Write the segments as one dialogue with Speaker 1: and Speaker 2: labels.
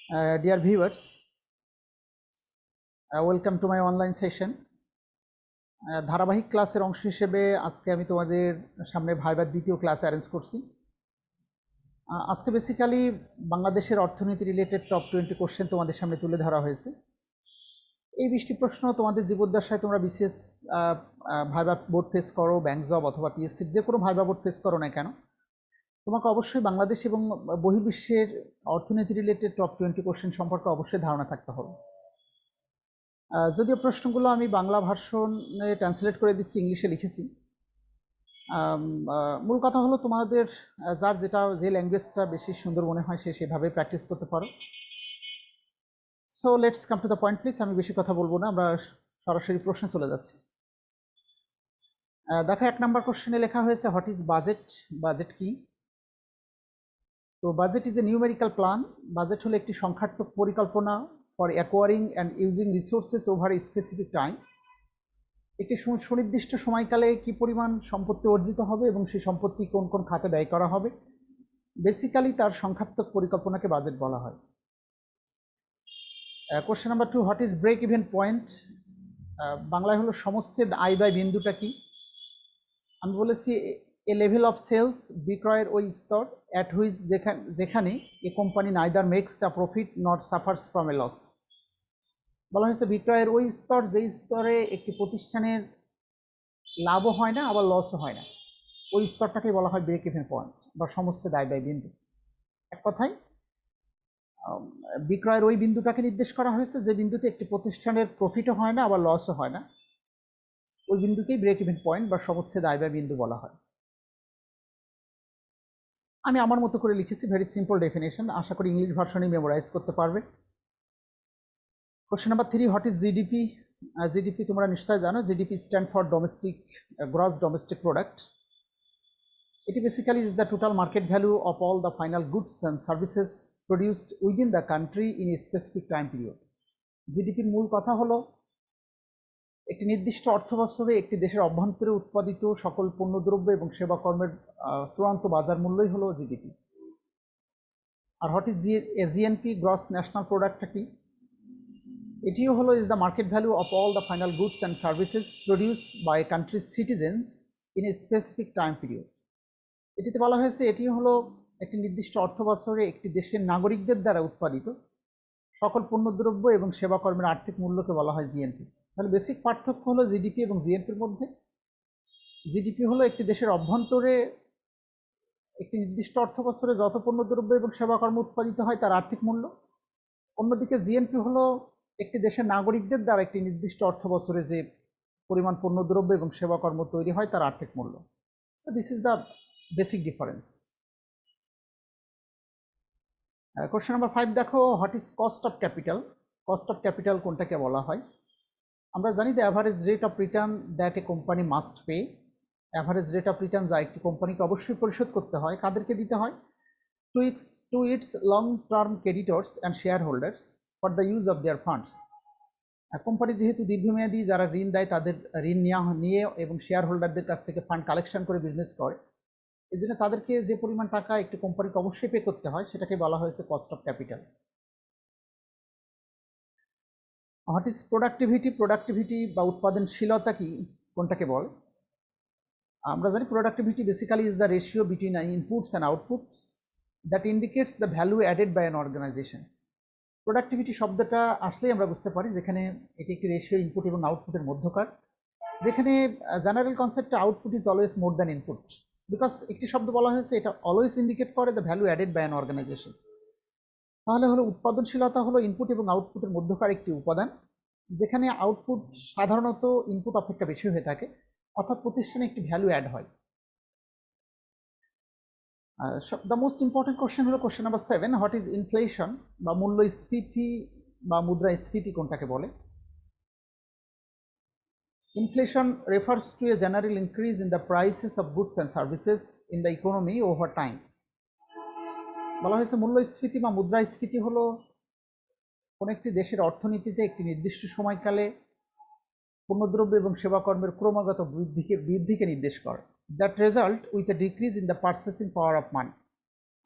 Speaker 1: Dear viewers, welcome to my online session. ধারাবাহিক ক্লাসের অংশ হিসেবে আজকে আমি তোমাদের সামনে ভাইবার দ্বিতীয় ক্লাস অ্যারেঞ্জ করছি। আজকে বেসিক্যালি বাংলাদেশের অর্থনীতি রিলেটেড টপ 20 কোশ্চেন তোমাদের সামনে তুলে ধরা হয়েছে। এই 20টি প্রশ্ন তোমাদের জীবদ্দশায় তোমরা বিসিএস ভাইবা বোর্ড ফেস করো, ব্যাংক জব অথবা পিএসসির যে কোনো ভাইবা বোর্ড ফেস করো না কেন, তোমাকে অবশ্যই বাংলাদেশ এবং বহির্বিশ্বের অর্থনীতি রিলেটেড টপ 20 কোশ্চেন সম্পর্কে অবশ্যই ধারণা থাকতে হবে। যদিও প্রশ্নগুলো আমি বাংলা ভার্সনে ট্রান্সলেট করে দিচ্ছি, ইংলিশে লিখেছি। মূল কথা হলো তোমাদের যার যে ল্যাঙ্গুয়েজটা বেশি সুন্দর মনে হয় সে সেভাবে প্র্যাকটিস করতে পারো। So let's come to the point please. আমি বেশি কথা বলবো না, আমরা সরাসরি প্রশ্নে চলে যাচ্ছি। দেখো 1 নম্বর কোশ্চেনে লেখা হয়েছে হোয়াট ইজ বাজেট। বাজেট কি? তো budget is a numerical plan. Budget হলো একটি সংখ্যাত্মক পরিকল্পনা for acquiring and using resources over a specific time. একটি সুনির্দিষ্ট সময়কালে কি পরিমাণ সম্পত্তি অর্জিত হবে এবং সেই সম্পত্তি কোন কোন খাতে ব্যয় করা হবে, বেসিক্যালি তার সংখ্যাত্মক পরিকল্পনাকে বাজেট বলা হয়। Question number 2, what is break even point? বাংলায় হলো সমচ্ছেদ আয় ব্যয় বিন্দুটা কি? আমি বলেছি এ লেভেল অফ সেলস, বিক্রয়ের ওই স্তর অ্যাট হুইচ যেখানে a company neither makes a profit not suffers from a loss. বলা হয়েছে বিক্রয়ের ওই স্তর যেই স্তরে একটি প্রতিষ্ঠানের লাভও হয় না আবার লসও হয় না, ওই স্তরটাকে বলা হয় ব্রেক ইভেন পয়েন্ট বা সমচ্ছেদ আয় ব্যয় বিন্দু। এক কথায় বিক্রয়ের ওই বিন্দুটাকে নির্দেশ করা হয়েছে যে বিন্দুতে একটি প্রতিষ্ঠানের প্রফিটও হয় না আবার লসও হয় না, ওই বিন্দুকেই ব্রেক ইভেন পয়েন্ট বা সমচ্ছেদ আয় ব্যয় বিন্দু বলা হয়। আমি আমার মতো করে লিখেছি, ভেরি সিম্পল ডেফিনেশন, আশা করি ইংলিশ ভার্সনে মেমোরাইজ করতে পারবে। Question number 3, what is GDP? GDP তোমরা নিশ্চয়ই জানো, GDP stand for domestic gross domestic product. এটি basically is the total market value of all the final goods and services produced within the country in a specific time period. জিডিপির মূল কথা হলো একটি নির্দিষ্ট অর্থবছরে একটি দেশের অভ্যন্তরে উৎপাদিত সকল পণ্যদ্রব্য এবং সেবাকর্মের চূড়ান্ত বাজার মূল্যই হলো জিডিপি। আর what is GNP, gross national প্রোডাক্টটা কি? এটিও হলো is the market value of all the final goods and services produce by country's citizens in a specific time period. এটিতে বলা হয়েছে এটিও হলো একটি নির্দিষ্ট অর্থবছরে একটি দেশের নাগরিকদের দ্বারা উৎপাদিত সকল পণ্যদ্রব্য এবং সেবাকর্মের আর্থিক মূল্যকে বলা হয় জিএনপি। তাহলে বেসিক পার্থক্য হলো জিডিপি এবং জিএনপির মধ্যে। জিডিপি হলো একটি দেশের অভ্যন্তরে একটি নির্দিষ্ট অর্থবছরে যত পণ্যদ্রব্য এবং সেবাকর্ম উৎপাদিত হয় তার আর্থিক মূল্য। অন্যদিকে জিএনপি হলো একটি দেশের নাগরিকদের দ্বারা একটি নির্দিষ্ট অর্থবছরে যে পরিমাণ পণ্যদ্রব্য এবং সেবাকর্ম তৈরি হয় তার আর্থিক মূল্য। So this is the basic difference. Question number 5 দেখো, what is cost of capital? Cost of capital কোনটাকে বলা হয়? আমরা জানি the average rate of return that a company must pay. Average rate of return যা একটি কোম্পানিকে অবশ্যই পরিশোধ করতে হয়, কাদেরকে দিতে হয়? To its long term creditors and share holders for the use of their funds. Company যেহেতু দীর্ঘমেয়াদী যারা ঋণ দেয় তাদের ঋণ নিয়ে এবং শেয়ার হোল্ডারদের কাছ থেকে ফান্ড কালেকশন করে বিজনেস করে, এই জন্য তাদেরকে যে পরিমাণ টাকা একটি কোম্পানিকে অবশ্যই পে করতে হয় সেটাকে বলা হয়েছে cost of capital. What is productivity? Productivity বা উৎপাদনশীলতা কি, কোনটাকে বল? আমরা জানি productivity basically is the ratio between inputs and outputs that indicates the value added by an organisation. Productivity শব্দটা আসলেই আমরা বুঝতে পারি যেখানে এটি একটি রেশিও ইনপুট এবং আউটপুটের মধ্যকার, যেখানে জেনারেল কনসেপ্টে output is always more than input, because একটি শব্দ বলা হয়েছে এটা অলওয়েজ ইন্ডিকেট করে the value added by an organization. তাহলে হলো উৎপাদনশীলতা হলো ইনপুট এবং আউটপুটের মধ্যকার একটি উপাদান, যেখানে আউটপুট সাধারণত ইনপুট অপেক্ষা বেশি হয়ে থাকে, অর্থাৎ প্রতিষ্ঠানে একটি ভ্যালু অ্যাড হয়। দ্য মোস্ট ইম্পর্টেন্ট কোশ্চেন হলো question number 7, what is inflation বা মূল্যস্ফীতি বা মুদ্রাস্ফীতি কোনটাকে বলে? Inflation refers to a general increase in the prices of goods and services in the economy over time. বলা হয়েছে মূল্যস্ফীতি বা মুদ্রাস্ফীতি হলো কোনো একটি দেশের অর্থনীতিতে একটি নির্দিষ্ট সময়কালে পণ্যদ্রব্য এবং সেবাকর্মের ক্রমাগত বৃদ্ধিকে নির্দেশ করে। That result with a decrease in the purchasing power of money.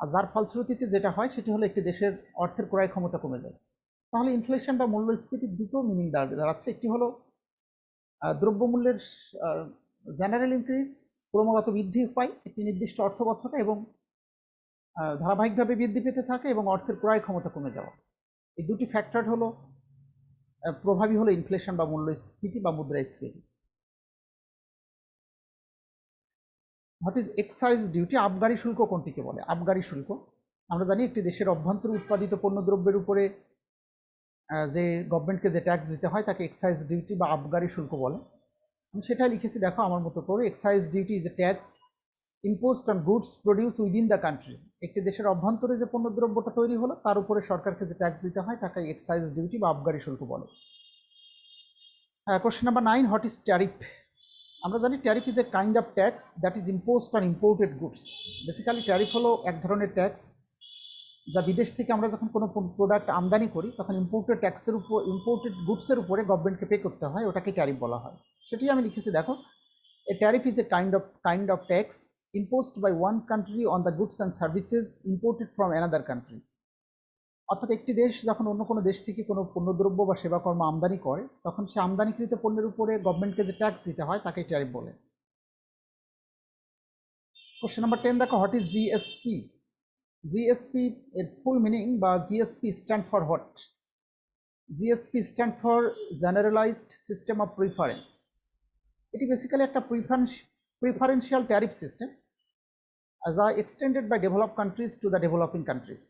Speaker 1: আর যার ফলশ্রুতিতে যেটা হয় সেটি হলো একটি দেশের অর্থের ক্রয় ক্ষমতা কমে যায়। তাহলে ইনফ্লেশন বা মূল্যস্ফীতির দুটো মিনিং দাঁড়াচ্ছে। একটি হলো দ্রব্যমূল্যের জেনারেল ইনক্রিজ, ক্রমাগত বৃদ্ধি পায় একটি নির্দিষ্ট অর্থ বছরে এবং ধারাবাহিকভাবে বৃদ্ধি পেতে থাকে এবং অর্থের ক্রয় ক্ষমতা কমে যাওয়া। এই দুটি ফ্যাক্টর হলো প্রভাবী হলো ইনফ্লেশন বা মূল্যস্ফীতি বা মুদ্রাস্ফীতি। What is excise duty? আবগারি শুল্ক কোনটিকে বলে? আবগারি শুল্ক আমরা জানি একটি দেশের অভ্যন্তরে উৎপাদিত পণ্যদ্রব্যের উপরে যে গভর্নমেন্টকে যে ট্যাক্স দিতে হয় তাকে এক্সাইজ ডিউটি বা আবগারি শুল্ক বলে। আমি সেটাই লিখেছি, দেখো আমার মতো করে। Excise duty is a tax imposed on goods produce within the country. একটি দেশের অভ্যন্তরে যে পণ্যদ্রব্যটা তৈরি হলো তার উপরে সরকারকে যে ট্যাক্স দিতে হয় তাকে এক্সাইজ ডিউটি বা আবগারি শুল্ক বলে। Question number 9, what is tariff? আমরা জানি tariff is a kind of tax that is imposed on imported goods. Basically tariff হলো এক ধরনের ট্যাক্স যা বিদেশ থেকে আমরা যখন কোনো প্রোডাক্ট আমদানি করি তখন ইম্পোর্টেড ট্যাক্সের উপর, ইম্পোর্টেড গুডসের উপরে গভর্নমেন্টকে পে করতে হয়, ওটাকে ট্যারিফ বলা হয়। সেটি আমি লিখেছি, দেখো। A tariff is a kind of tax imposed by one country on the goods and services imported from another country. অর্থাৎ একটি দেশ যখন অন্য কোনো দেশ থেকে কোনো পণ্যদ্রব্য বা সেবাকর্ম আমদানি করে তখন সে আমদানিকৃত পণ্যের উপরে গভর্নমেন্টকে যে ট্যাক্স দিতে হয় তাকে ট্যারিফ বলে। কোশ্চেন নাম্বার 10, দেখো, হোয়াট ইজ জিএসপি? জিএসপি এর ফুল মিনিং বা GSP stand for what? GSP stand for generalised system of preference. এটি বেসিক্যালি একটা প্রিফারেন্সিয়াল ট্যারিফ সিস্টেম যা extended by develop countries to the developing countries,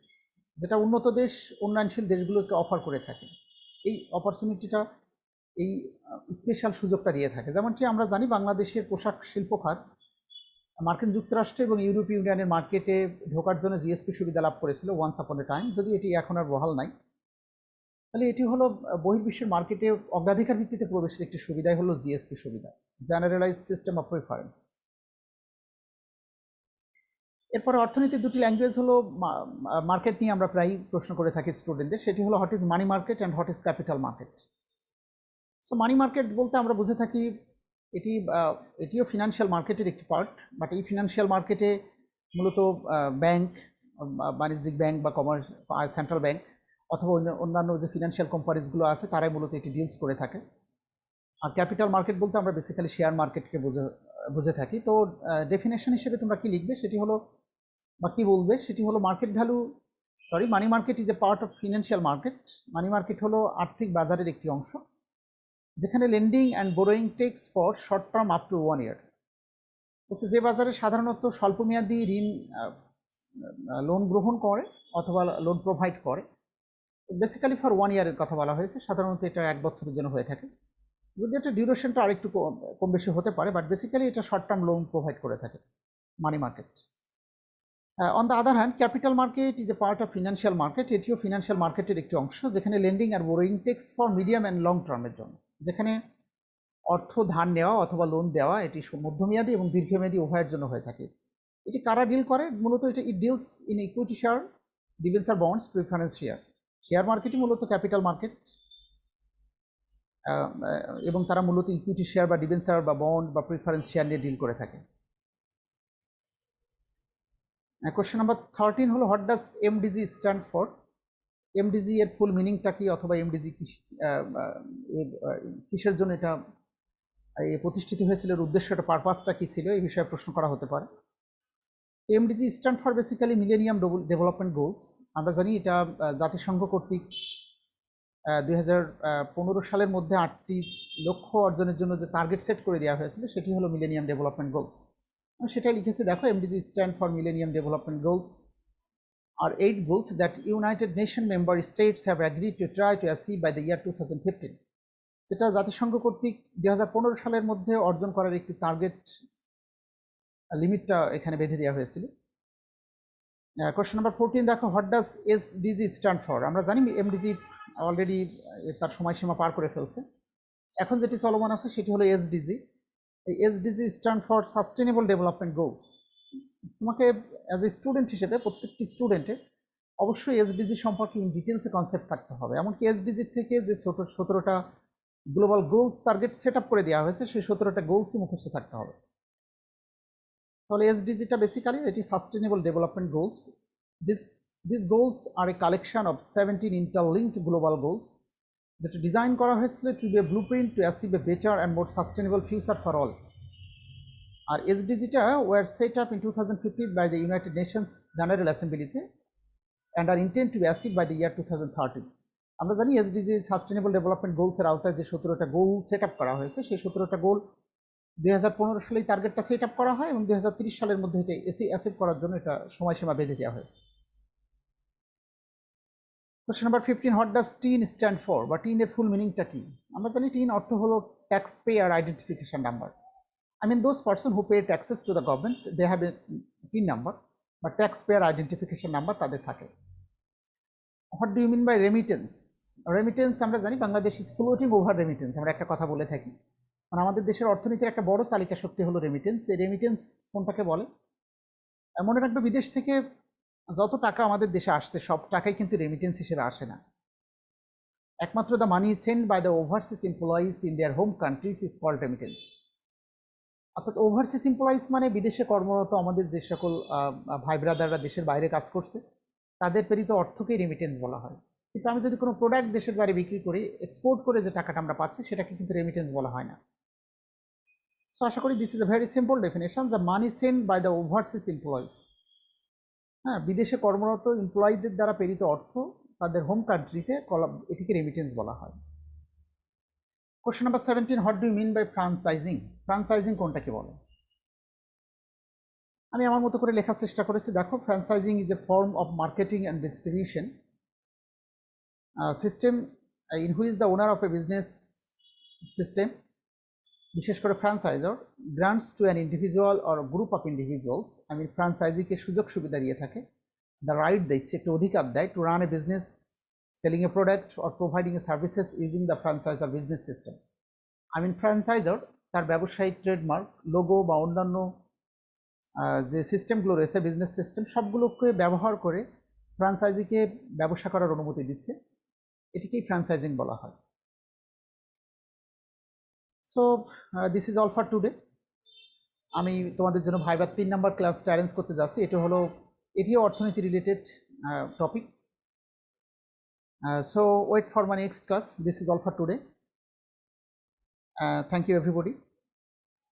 Speaker 1: যেটা উন্নত দেশ উন্নয়নশীল দেশগুলোকে অফার করে থাকে। এই অপরচুনিটিটা, এই স্পেশাল সুযোগটা দিয়ে থাকে। যেমনটি আমরা জানি বাংলাদেশের পোশাক শিল্প খাত মার্কিন যুক্তরাষ্ট্র এবং ইউরোপীয় ইউনিয়নের মার্কেটে ঢোকার জন্য জিএসপি সুবিধা লাভ করেছিল ওয়ান্স আপন এ টাইম, যদি এটি এখন আর বহাল নাই। তাহলে এটি হলো বহির্বিশ্বের মার্কেটে অগ্রাধিকার ভিত্তিতে প্রবেশের একটি সুবিধাই হলো জিএসপি সুবিধা, জেনারেলাইজড সিস্টেম অফ প্রিফারেন্স। এরপরে অর্থনীতির দুটি ল্যাঙ্গুয়েজ হলো, মার্কেট নিয়ে আমরা প্রায় প্রশ্ন করে থাকি স্টুডেন্টদের, সেটি হলো what is money market and what is capital market. So money market বলতে আমরা বুঝে থাকি এটিও ফিনান্সিয়াল মার্কেটের একটি পার্ট, বাট এই ফিনান্সিয়াল মার্কেটে মূলত ব্যাংক, বাণিজ্যিক ব্যাংক বা কমার্স সেন্ট্রাল ব্যাংক অথবা অন্যান্য যে ফিনান্সিয়াল কোম্পানিজগুলো আছে তারাই মূলত এটি ডিলস করে থাকে। আর ক্যাপিটাল মার্কেট বলতে আমরা বেসিক্যালি শেয়ার মার্কেটকে বুঝে থাকি। তো ডেফিনেশন হিসেবে তোমরা কি লিখবে সেটি হলো, বা কি বলবে সেটি হলো, money market is a part of financial market. Money market হলো আর্থিক বাজারের একটি অংশ যেখানে lending and borrowing takes for short term up to 1 year। হচ্ছে যে বাজারে সাধারণত স্বল্পমেয়াদী ঋণ লোন গ্রহণ করে অথবা লোন প্রোভাইড করে, বেসিক্যালি ফর 1 year কথা বলা হয়েছে। সাধারণত এটা 1 বছরের জন্য হয়ে থাকে, যদি এটা ডিউরেশনটা আরেকটু কম বেশি হতে পারে, বাট বেসিক্যালি এটা শর্ট টার্ম লোন প্রোভাইড করে থাকে money market. On the other hand, capital market is a part of financial market. এটিও ফিনান্সিয়াল মার্কেটের একটি অংশ যেখানে লেন্ডিং আর borrowing takes for medium and long টার্মের জন্য, যেখানে অর্থ ধার নেওয়া অথবা লোন দেওয়া এটি মধ্যমেয়াদী এবং দীর্ঘমেয়াদী উভয়ের জন্য হয়ে থাকে। এটি কারা ডিল করে? মূলত it deals in equity share, debenture, bonds, preference share. Share মার্কেটই মূলত ক্যাপিটাল মার্কেট এবং তারা মূলত ইকুইটি শেয়ার বা ডিবেঞ্চার বা বন্ড বা প্রিফারেন্স শেয়ার নিয়ে ডিল করে থাকে। কোশ্চেন নাম্বার 13 হলো, what does MDG stand for? MDG এর ফুল মিনিংটা কি, অথবা এমডিজি কিসের জন্য এটা প্রতিষ্ঠিত হয়েছিল, এর উদ্দেশ্যটা, পারপাসটা কি ছিল, এই বিষয়ে প্রশ্ন করা হতে পারে। MDG stand for basically millennium development goals. আমরা জানি এটা জাতিসংঘ কর্তৃক 2015 সালের মধ্যে 8টি লক্ষ্য অর্জনের জন্য যে টার্গেট সেট করে দেওয়া হয়েছিল সেটি হলো মিলেনিয়াম ডেভেলপমেন্ট গোলস। আমি সেটাই লিখেছি, দেখো, MDG stand for millennium development goals আর 8 goals that United Nations member states have agreed to try to achieve by the year 2015, যেটা জাতিসংঘ কর্তৃক 2015 সালের মধ্যে অর্জন করার একটি টার্গেট লিমিটটা এখানে বেঁধে দেওয়া হয়েছিল। কোশ্চেন নাম্বার 14, দেখো, what does SDG stand for? আমরা জানি এমডিজি অলরেডি তার সময়সীমা পার করে ফেলছে, এখন যেটি চলমান আছে সেটি হলো এসডিজি। এই SDG stand for sustainable development goals. তোমাকে অ্যাজ এ স্টুডেন্ট হিসেবে প্রত্যেকটি স্টুডেন্টের অবশ্যই এসডিজি সম্পর্কে ইন ডিটেলসে কনসেপ্ট থাকতে হবে। এমনকি এসডিজির থেকে যে 17টা global goals target set up করে দেওয়া হয়েছে সেই 17টা গোলসই মুখস্থ থাকতে হবে। তাহলে এসডিজিটা বেসিক্যালি এটি sustainable development goals, These goals are a collection of 17 interlinked global goals যেটা ডিজাইন করা হয়েছিল to be a blueprint to achieve a better and more sustainable future for all. R SDGটা were set up in 2015 by the United Nations General Assembly and are intended to be achieved by the year 2030. আমরা জানি SDG sustainable development goals এর আওতায় যে 17টা goal set up করা হয়েছে সেই 17টা গোল 2015 সালে টার্গেটটা সেট আপ করা হয় এবং 2030 সালের মধ্যে এটা অ্যাচিভ করার জন্য এটা সময়সীমা বেঁধে দেওয়া হয়েছে। Question number 15, what does tin stand for বা টিন এর ফুল মিনিংটা কি? আমরা জানি টিন অর্থ হলো tax payer identification number. I mean those person who pay taxes to the government they have a TIN number but taxpayer identification number তাদের থাকে। What do you mean by remittance? Remittance আমরা জানি Bangladesh is floating over remittance, আমরা একটা কথা বলে থাকি। মানে আমাদের দেশের অর্থনীতির একটা বড় চালিকা শক্তি হলো রেমিটেন্স। এই রেমিটেন্স কোনটাকে বলে? মনে রাখবে বিদেশ থেকে যত টাকা আমাদের দেশে আসছে সব টাকাই কিন্তু রেমিটেন্স হিসেবে আসে না। একমাত্র the money sent by the overseas employees in their home countries is called remittance। অর্থাৎ ওভারসিজ এমপ্লয়িজ মানে বিদেশে কর্মরত আমাদের যে সকল ভাই ব্রাদাররা দেশের বাইরে কাজ করছে তাদের প্রেরিত অর্থকেই রেমিটেন্স বলা হয়। কিন্তু আমি যদি কোনো প্রোডাক্ট দেশের বাইরে বিক্রি করি এক্সপোর্ট করে যে টাকাটা আমরা পাচ্ছি সেটাকে কিন্তু রেমিটেন্স বলা হয় না। সো আশা করি this is a very simple definition, the money sent by the overseas employees. হ্যাঁ, বিদেশে কর্মরত এমপ্লয়ীদের দ্বারা প্রেরিত অর্থ তাদের হোম কান্ট্রিতে এটিকে রেমিটেন্স বলা হয়। Question number 17, what do you mean by franchising? Franchising কোনটাকে বলে? আমি আমার মতো করে লেখার চেষ্টা করেছি। দেখো, franchising is a form of marketing and distribution system in which the owner of a business system, বিশেষ করে franchiser, grants to an individual or group of individuals, আমি ফ্র্যাঞ্চাইজিকে সুযোগ সুবিধা দিয়ে থাকে, দ্য রাইট দিচ্ছে, একটু অধিকার দেয়, to run a business, selling a product or providing a services using the franchiser business system. আমি ফ্র্যাঞ্চাইজার তার ব্যবসায়িক ট্রেডমার্ক, লোগো বা অন্যান্য যে সিস্টেমগুলো রয়েছে বিজনেস সিস্টেম সবগুলোকে ব্যবহার করে ফ্র্যাঞ্চাইজিকে ব্যবসা করার অনুমতি দিচ্ছে, এটিকেই ফ্র্যাঞ্চাইজিং বলা হয়। So this is all for today. আমি তোমাদের জন্য ভাইবার 3 নম্বর ক্লাসটা অ্যারেঞ্জ করতে যাচ্ছি। এটিও অর্থনীতি related topic. So wait for my next class. This is all for today. Thank you everybody.